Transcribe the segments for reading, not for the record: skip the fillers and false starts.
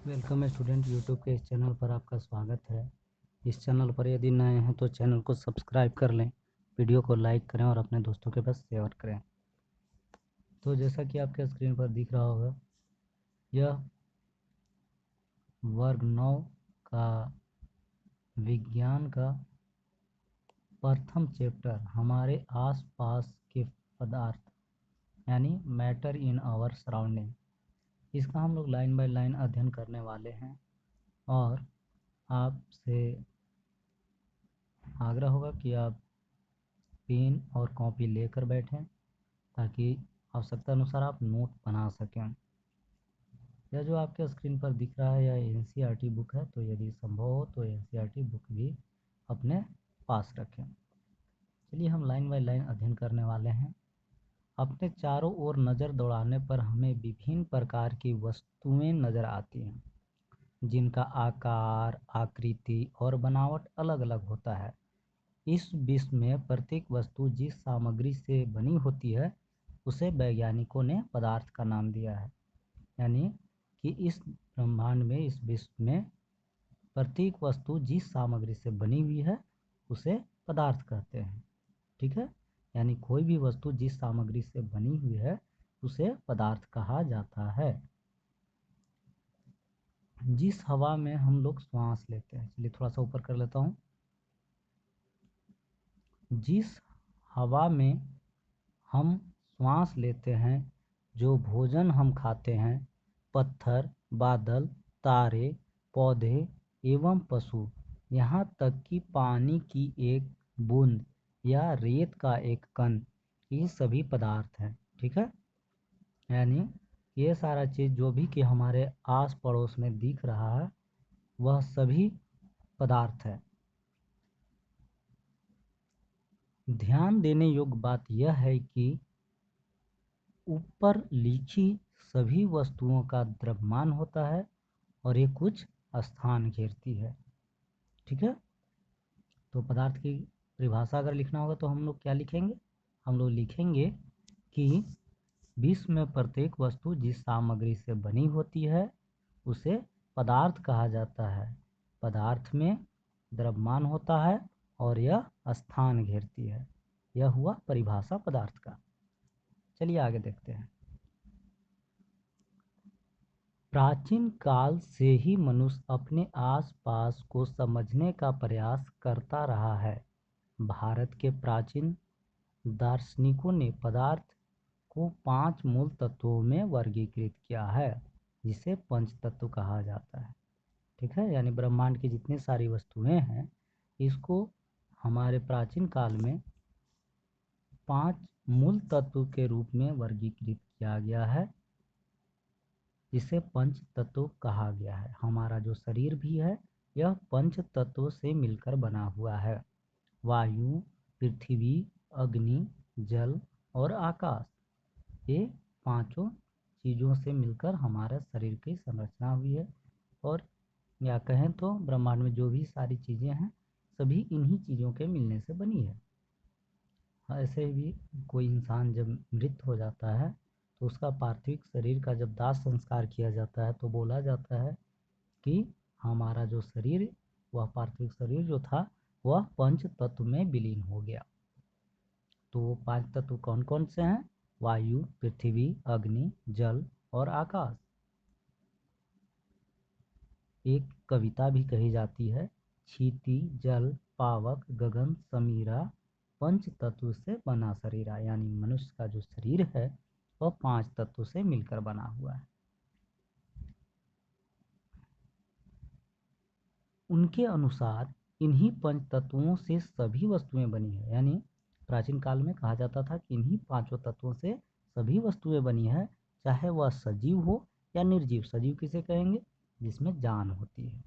Welcome student, YouTube के इस channel पर आपका स्वागत है। इस चैनल पर यदि नए हैं तो चैनल को सब्सक्राइब कर लें, वीडियो को लाइक करें और अपने दोस्तों के पास शेयर करें। तो जैसा कि आपके स्क्रीन पर दिख रहा होगा, यह वर्ग 9 का विज्ञान का प्रथम चैप्टर हमारे आसपास के पदार्थ यानी मैटर इन आवर सराउंडिंग, इसका हम लोग लाइन बाय लाइन अध्ययन करने वाले हैं। और आपसे आग्रह होगा कि आप पेन और कॉपी लेकर बैठें ताकि आवश्यकता अनुसार आप नोट बना सकें। यह जो आपके स्क्रीन पर दिख रहा है यह एनसीईआरटी बुक है, तो यदि संभव हो तो एनसीईआरटी बुक भी अपने पास रखें। चलिए हम लाइन बाय लाइन अध्ययन करने वाले हैं। अपने चारों ओर नज़र दौड़ाने पर हमें विभिन्न प्रकार की वस्तुएं नज़र आती हैं, जिनका आकार, आकृति और बनावट अलग अलग होता है। इस विश्व में प्रत्येक वस्तु जिस सामग्री से बनी होती है उसे वैज्ञानिकों ने पदार्थ का नाम दिया है। यानी कि इस ब्रह्मांड में, इस विश्व में प्रत्येक वस्तु जिस सामग्री से बनी हुई है उसे पदार्थ कहते हैं। ठीक है, यानी कोई भी वस्तु जिस सामग्री से बनी हुई है उसे पदार्थ कहा जाता है। जिस हवा में हम लोग श्वास लेते हैं, चलिए थोड़ा सा ऊपर कर लेता हूँ। जिस हवा में हम श्वास लेते हैं, जो भोजन हम खाते हैं, पत्थर, बादल, तारे, पौधे एवं पशु, यहाँ तक कि पानी की एक बूंद या रेत का एक कण, ये सभी पदार्थ हैं। ठीक है, यानी ये सारा चीज़ जो भी कि हमारे आस पड़ोस में दिख रहा है वह सभी पदार्थ है। ध्यान देने योग्य बात यह है कि ऊपर लिखी सभी वस्तुओं का द्रव्यमान होता है और ये कुछ स्थान घेरती है। ठीक है, तो पदार्थ की परिभाषा अगर लिखना होगा तो हम लोग क्या लिखेंगे? हम लोग लिखेंगे कि विश्व में प्रत्येक वस्तु जिस सामग्री से बनी होती है उसे पदार्थ कहा जाता है। पदार्थ में द्रव्यमान होता है और यह स्थान घेरती है। यह हुआ परिभाषा पदार्थ का। चलिए आगे देखते हैं। प्राचीन काल से ही मनुष्य अपने आसपास को समझने का प्रयास करता रहा है। भारत के प्राचीन दार्शनिकों ने पदार्थ को 5 मूल तत्वों में वर्गीकृत किया है, जिसे पंच तत्व कहा जाता है। ठीक है, यानी ब्रह्मांड की जितनी सारी वस्तुएं हैं इसको हमारे प्राचीन काल में 5 मूल तत्व के रूप में वर्गीकृत किया गया है, जिसे पंच तत्व कहा गया है। हमारा जो शरीर भी है यह पंच तत्वों से मिलकर बना हुआ है। वायु, पृथ्वी, अग्नि, जल और आकाश, ये पांचों चीज़ों से मिलकर हमारे शरीर की संरचना हुई है। और या कहें तो ब्रह्मांड में जो भी सारी चीज़ें हैं सभी इन्हीं चीज़ों के मिलने से बनी है। ऐसे भी कोई इंसान जब मृत हो जाता है तो उसका पार्थिव शरीर का जब दाह संस्कार किया जाता है तो बोला जाता है कि हमारा जो शरीर, वह पार्थिव शरीर जो था वह पंच तत्व में विलीन हो गया। तो वो 5 तत्व कौन कौन से हैं? वायु, पृथ्वी, अग्नि, जल और आकाश। एक कविता भी कही जाती है, क्षिति, जल, पावक, गगन, समीरा, पंच तत्व से बना शरीरा। यानी मनुष्य का जो शरीर है वह 5 तत्व से मिलकर बना हुआ है। उनके अनुसार इन्हीं पंच तत्वों से सभी वस्तुएं बनी है। यानी प्राचीन काल में कहा जाता था कि इन्हीं पांचों तत्वों से सभी वस्तुएं बनी है, चाहे वह सजीव हो या निर्जीव। सजीव किसे कहेंगे? जिसमें जान होती है।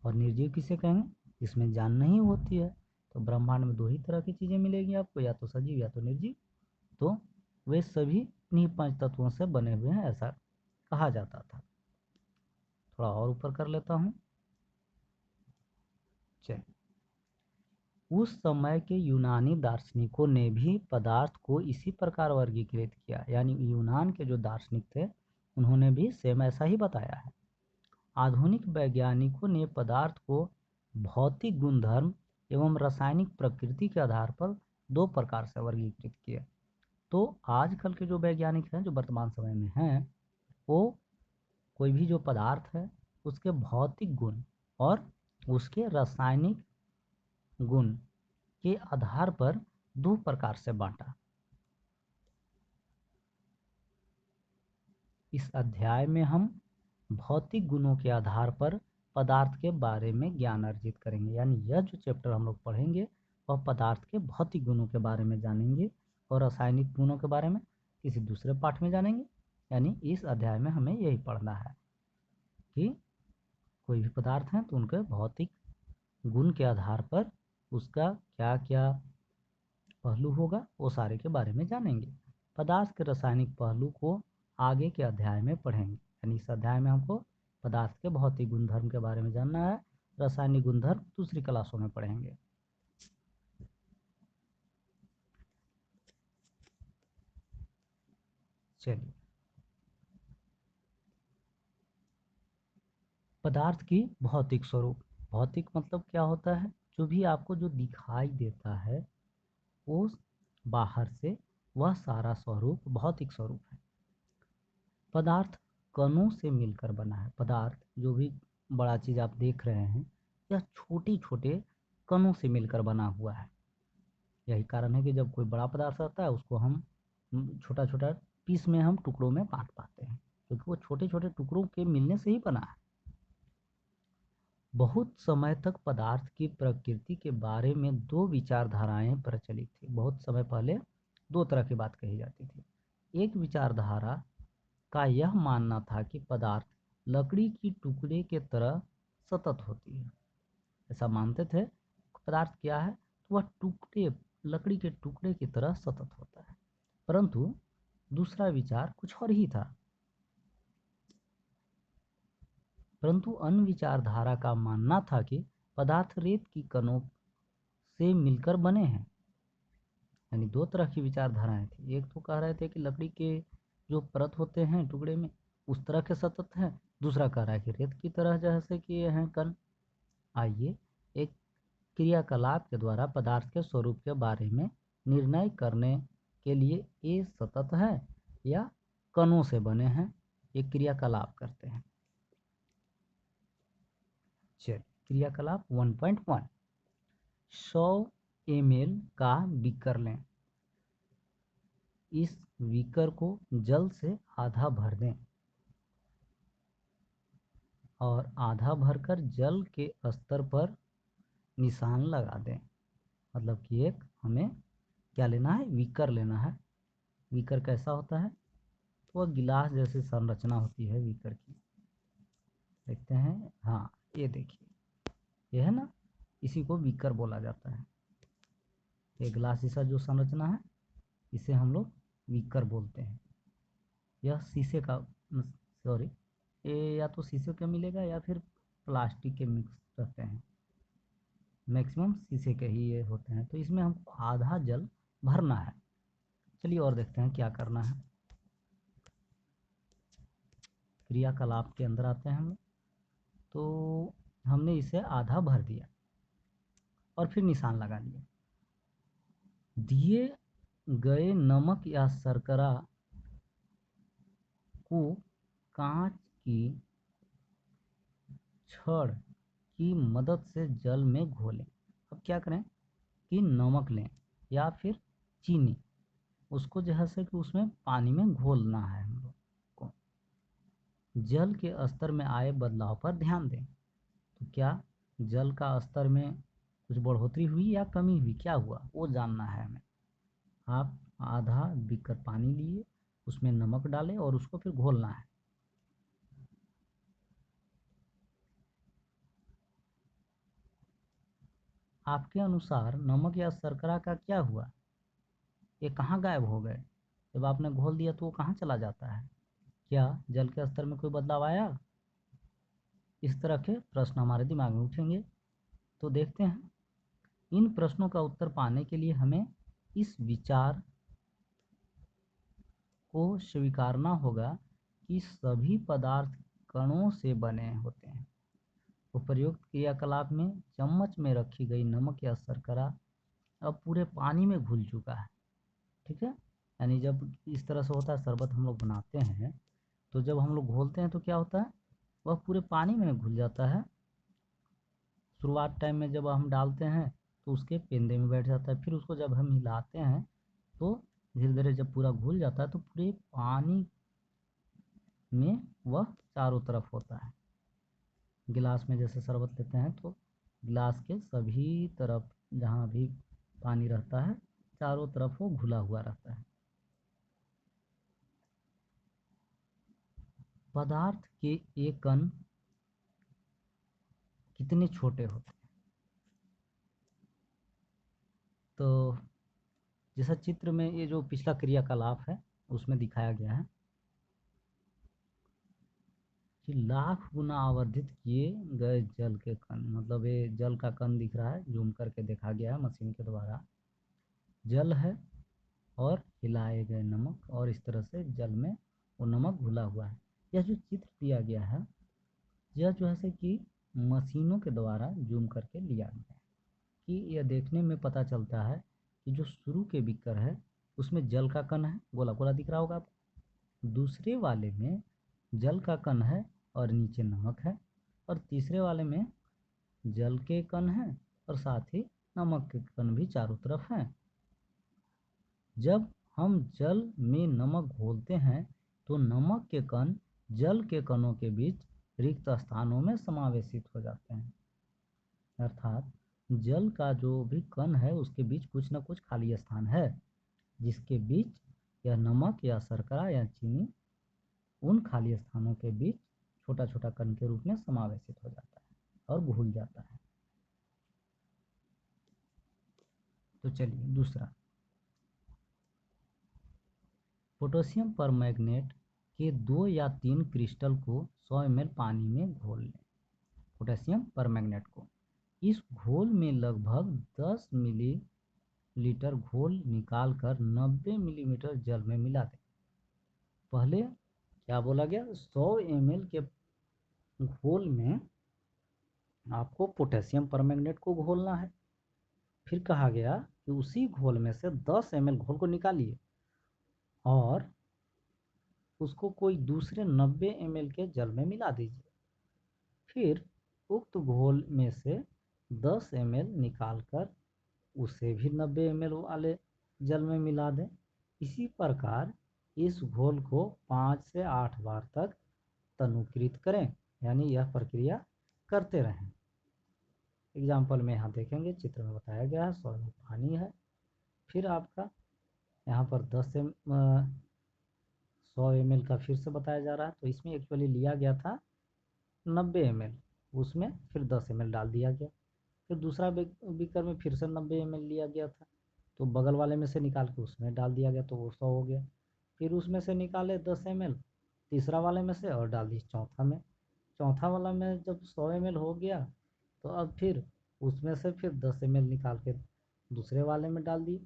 और निर्जीव किसे कहेंगे? जिसमें जान नहीं होती है। तो ब्रह्मांड में 2 ही तरह की चीज़ें मिलेगी आपको, या तो सजीव या तो निर्जीव। तो वे सभी इन्हीं 5 तत्वों से बने हुए हैं, ऐसा कहा जाता था। थोड़ा और ऊपर कर लेता हूँ। चलिए, उस समय के यूनानी दार्शनिकों ने भी पदार्थ को इसी प्रकार वर्गीकृत किया। यानी यूनान के जो दार्शनिक थे उन्होंने भी सेम ऐसा ही बताया है। आधुनिक वैज्ञानिकों ने पदार्थ को भौतिक गुणधर्म एवं रासायनिक प्रकृति के आधार पर दो प्रकार से वर्गीकृत किया। तो आजकल के जो वैज्ञानिक हैं, जो वर्तमान समय में हैं, वो कोई भी जो पदार्थ है उसके भौतिक गुण और उसके रासायनिक गुण के आधार पर दो प्रकार से बांटा। इस अध्याय में हम भौतिक गुणों के आधार पर पदार्थ के बारे में ज्ञान अर्जित करेंगे। यानी यह जो चैप्टर हम लोग पढ़ेंगे वह पदार्थ के भौतिक गुणों के बारे में जानेंगे और रासायनिक गुणों के बारे में किसी दूसरे पाठ में जानेंगे। यानी इस अध्याय में हमें यही पढ़ना है कि कोई भी पदार्थ है तो उनके भौतिक गुण के आधार पर उसका क्या क्या पहलू होगा वो सारे के बारे में जानेंगे। पदार्थ के रासायनिक पहलू को आगे के अध्याय में पढ़ेंगे। यानी इस अध्याय में हमको पदार्थ के भौतिक गुणधर्म के बारे में जानना है, रासायनिक गुणधर्म दूसरी क्लासों में पढ़ेंगे। चलिए, पदार्थ की भौतिक स्वरूप। भौतिक मतलब क्या होता है? जो भी आपको जो दिखाई देता है वो बाहर से, वह सारा स्वरूप भौतिक स्वरूप है। पदार्थ कणों से मिलकर बना है। पदार्थ जो भी बड़ा चीज़ आप देख रहे हैं यह छोटे छोटे कणों से मिलकर बना हुआ है। यही कारण है कि जब कोई बड़ा पदार्थ आता है उसको हम छोटा छोटा पीस में हम टुकड़ों में बांट पाते हैं, क्योंकि वो छोटे छोटे टुकड़ों के मिलने से ही बना है। बहुत समय तक पदार्थ की प्रकृति के बारे में दो विचारधाराएं प्रचलित थी। बहुत समय पहले दो तरह की बात कही जाती थी। एक विचारधारा का यह मानना था कि पदार्थ लकड़ी की टुकड़े के तरह सतत होती है। ऐसा मानते थे पदार्थ क्या है तो वह टुकड़े, लकड़ी के टुकड़े की तरह सतत होता है। परंतु दूसरा विचार कुछ और ही था। परंतु अन्य विचारधारा का मानना था कि पदार्थ रेत की कणों से मिलकर बने हैं। यानी दो तरह की विचारधाराएं थी। एक तो कह रहे थे कि लकड़ी के जो परत होते हैं टुकड़े में उस तरह के सतत हैं, दूसरा कह रहा है कि रेत की तरह जैसे कि ये हैं कण। आइए एक क्रियाकलाप के द्वारा पदार्थ के स्वरूप के बारे में निर्णय करने के लिए ये सतत है या कणों से बने हैं, एक क्रियाकलाप करते हैं। चलिए, क्रियाकलाप 1.1। 100 ml का बीकर लें। इस बीकर को जल से आधा भर दें और आधा भरकर जल के स्तर पर निशान लगा दें। मतलब कि एक हमें क्या लेना है? बीकर लेना है। बीकर कैसा होता है? तो वह गिलास जैसी संरचना होती है बीकर की। देखते हैं, हाँ ये देखिए, ये है ना, इसी को बीकर बोला जाता है। ये गिलास जैसा जो संरचना है इसे हम लोग बीकर बोलते हैं। यह शीशे का, सॉरी, ये या तो शीशे का मिलेगा या फिर प्लास्टिक के मिक्स रहते हैं। मैक्सिमम शीशे के ही ये होते हैं। तो इसमें हमको आधा जल भरना है। चलिए और देखते हैं क्या करना है। क्रियाकलाप के अंदर आते हैं हम। तो हमने इसे आधा भर दिया और फिर निशान लगा लिया। दिए गए नमक या शर्करा को कांच की छड़ की मदद से जल में घोलें। अब क्या करें कि नमक लें या फिर चीनी, उसको जैसे कि उसमें पानी में घोलना है हम लोग को। जल के स्तर में आए बदलाव पर ध्यान दें। तो क्या जल का स्तर में कुछ बढ़ोतरी हुई या कमी हुई, क्या हुआ वो जानना है हमें। आप आधा बीकर पानी लिए, उसमें नमक डालें और उसको फिर घोलना है। आपके अनुसार नमक या शर्करा का क्या हुआ? ये कहाँ गायब हो गए? जब आपने घोल दिया तो वो कहाँ चला जाता है? क्या जल के स्तर में कोई बदलाव आया? इस तरह के प्रश्न हमारे दिमाग में उठेंगे। तो देखते हैं, इन प्रश्नों का उत्तर पाने के लिए हमें इस विचार को स्वीकारना होगा कि सभी पदार्थ कणों से बने होते हैं। उपर्युक्त क्रियाकलाप में चम्मच में रखी गई नमक या शर्करा अब पूरे पानी में घुल चुका है। ठीक है, यानी जब इस तरह से होता है, शरबत हम लोग बनाते हैं तो जब हम लोग घोलते हैं तो क्या होता है, वह पूरे पानी में घुल जाता है। शुरुआत टाइम में जब हम डालते हैं तो उसके पेंदे में बैठ जाता है, फिर उसको जब हम हिलाते हैं तो धीरे धीरे जब पूरा घुल जाता है तो पूरे पानी में वह चारों तरफ होता है। गिलास में जैसे शरबत लेते हैं तो गिलास के सभी तरफ जहाँ भी पानी रहता है चारों तरफ वो घुला हुआ रहता है। पदार्थ के एक कण कितने छोटे होते हैं? तो जैसा चित्र में ये जो पिछला क्रियाकलाप है उसमें दिखाया गया है कि लाख गुना आवर्धित किए गए जल के कण, मतलब ये जल का कण दिख रहा है, जूम करके देखा गया है मशीन के द्वारा। जल है और हिलाए गए नमक, और इस तरह से जल में वो नमक घुला हुआ है। यह जो चित्र दिया गया है यह जो है कि मशीनों के द्वारा जूम करके लिया गया है कि यह देखने में पता चलता है कि जो शुरू के बीकर है उसमें जल का कण है, गोला गोला दिख रहा होगा आपको। दूसरे वाले में जल का कण है और नीचे नमक है, और तीसरे वाले में जल के कण है और साथ ही नमक के कण भी चारों तरफ हैं। जब हम जल में नमक घोलते हैं तो नमक के कण जल के कणों के बीच रिक्त स्थानों में समावेशित हो जाते हैं, अर्थात जल का जो भी कण है उसके बीच कुछ न कुछ खाली स्थान है जिसके बीच यह नमक या शर्करा या चीनी उन खाली स्थानों के बीच छोटा छोटा कण के रूप में समावेशित हो जाता है और घुल जाता है। तो चलिए दूसरा, पोटेशियम परमैंगनेट के 2 या 3 क्रिस्टल को 100 ml पानी में घोल लें। पोटेशियम परमैंगनेट को इस घोल में लगभग 10 मिलीलीटर घोल निकालकर 90 मिलीमीटर जल में मिला दें। पहले क्या बोला गया, 100 ml के घोल में आपको पोटेशियम परमैंगनेट को घोलना है। फिर कहा गया कि उसी घोल में से 10 ml घोल को निकालिए और उसको कोई दूसरे 90 ml के जल में मिला दीजिए। फिर उक्त घोल में से 10 ml निकालकर उसे भी 90 ml वाले जल में मिला दें। इसी प्रकार इस घोल को 5 से 8 बार तक तनुकृत करें, यानी यह प्रक्रिया करते रहें। एग्जाम्पल में यहाँ देखेंगे, चित्र में बताया गया है 100 ml पानी है, फिर आपका यहाँ पर 100 ml का फिर से बताया जा रहा है। तो इसमें एक्चुअली लिया गया था 90 ml, उसमें फिर 10 ml डाल दिया गया। फिर दूसरा बीकर में फिर से 90 ml लिया गया था, तो बगल वाले में से निकाल के उसमें डाल दिया गया, तो वो 100 हो गया। फिर उसमें से निकाले 10 ml तीसरा वाले में से और डाल दी चौथा में। चौथा वाला में जब 100 ml हो गया तो अब फिर उसमें से फिर 10 ml निकाल के दूसरे वाले में डाल दी।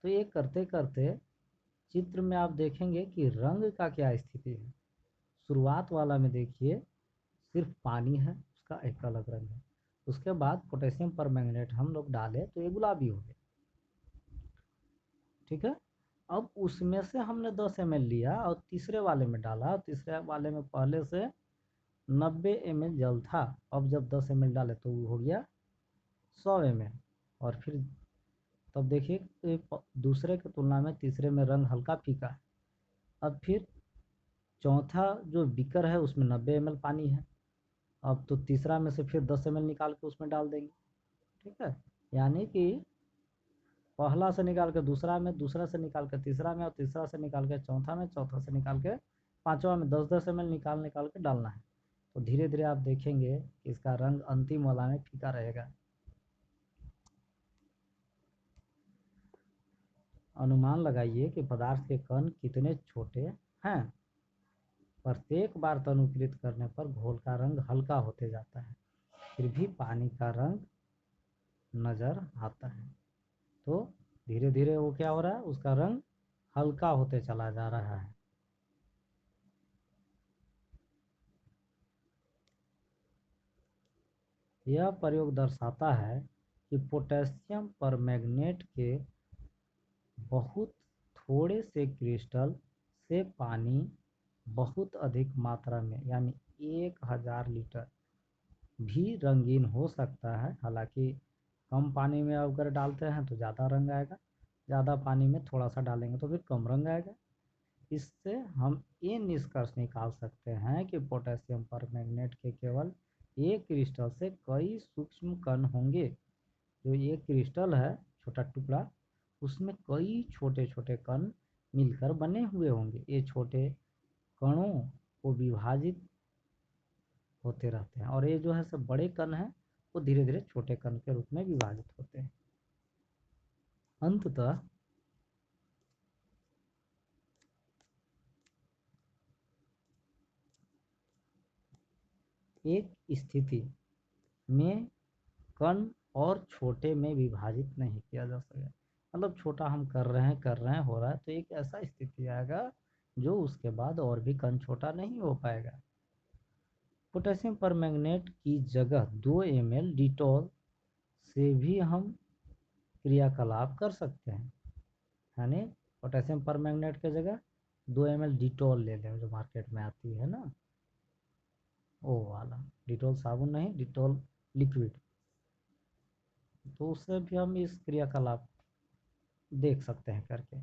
तो ये करते करते चित्र में आप देखेंगे कि रंग का क्या स्थिति है। शुरुआत वाला में देखिए सिर्फ पानी है, उसका एक अलग रंग है। उसके बाद पोटेशियम परमैंगनेट हम लोग डाले तो ये गुलाबी हो गया। ठीक है, अब उसमें से हमने 10 ml लिया और तीसरे वाले में डाला, तीसरे वाले में पहले से 90 ml जल था, अब जब 10 ml डाले तो वो हो गया 100 ml। और फिर तब देखिए दूसरे की तुलना में तीसरे में रंग हल्का फीका है। अब फिर चौथा जो बीकर है उसमें 90 ml पानी है, अब तो तीसरा में से फिर 10 ml निकाल के उसमें डाल देंगे। ठीक है, यानी कि पहला से निकाल के दूसरा में, दूसरा से निकाल के तीसरा में, और तीसरा से निकाल के चौथा में, चौथा से निकाल के पांचवा में 10-10 ml निकाल निकाल के डालना है। तो धीरे धीरे आप देखेंगे कि इसका रंग अंतिम वाला में फीका रहेगा। अनुमान लगाइए कि पदार्थ के कण कितने छोटे हैं। प्रत्येक बार तनुकृत करने पर घोल का रंग हल्का होते जाता है, फिर भी पानी का रंग नजर आता है। तो धीरे धीरे वो क्या हो रहा है, उसका रंग हल्का होते चला जा रहा है। यह प्रयोग दर्शाता है कि पोटेशियम परमैंगनेट के बहुत थोड़े से क्रिस्टल से पानी बहुत अधिक मात्रा में यानी 1000 लीटर भी रंगीन हो सकता है। हालांकि कम पानी में अगर डालते हैं तो ज़्यादा रंग आएगा, ज़्यादा पानी में थोड़ा सा डालेंगे तो फिर कम रंग आएगा। इससे हम ये निष्कर्ष निकाल सकते हैं कि पोटेशियम परमैंगनेट के केवल एक क्रिस्टल से कई सूक्ष्म कण होंगे। जो ये क्रिस्टल है छोटा टुकड़ा, उसमें कई छोटे छोटे कण मिलकर बने हुए होंगे। ये छोटे कणों को विभाजित होते रहते हैं और ये जो है सब बड़े कण हैं वो धीरे धीरे छोटे कण के रूप में विभाजित होते हैं। अंततः एक स्थिति में कण और छोटे में विभाजित नहीं किया जा सके, मतलब छोटा हम कर रहे हैं हो रहा है तो एक ऐसा स्थिति आएगा जो उसके बाद और भी कण छोटा नहीं हो पाएगा। पोटेशियम परमैंगनेट की जगह 2 ml डिटॉल से भी हम क्रियाकलाप कर सकते हैं। यानी पोटेशियम परमैंगनेट की जगह 2 ml डिटॉल ले लें, जो मार्केट में आती है ना, वो वाला डिटॉल साबुन नहीं, डिटॉल लिक्विड, तो उससे भी हम इस क्रियाकलाप देख सकते हैं करके।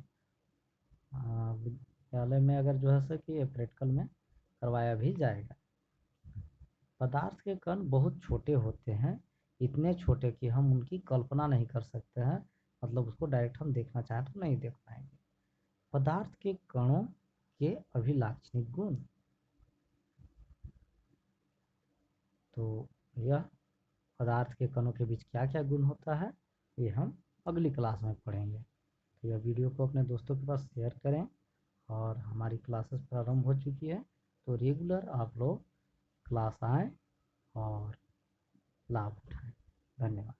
विद्यालय में अगर जो है सो कि प्रैक्टिकल में करवाया भी जाएगा। पदार्थ के कण बहुत छोटे होते हैं, इतने छोटे कि हम उनकी कल्पना नहीं कर सकते हैं, मतलब उसको डायरेक्ट हम देखना चाहें तो नहीं देख पाएंगे। पदार्थ के कणों के अभिलाक्षणिक गुण, तो यह पदार्थ के कणों के बीच क्या क्या गुण होता है ये हम अगली क्लास में पढ़ेंगे। तो यह वीडियो को अपने दोस्तों के पास शेयर करें और हमारी क्लासेस प्रारंभ हो चुकी है, तो रेगुलर आप लोग क्लास आएँ और लाभ उठाएं। धन्यवाद।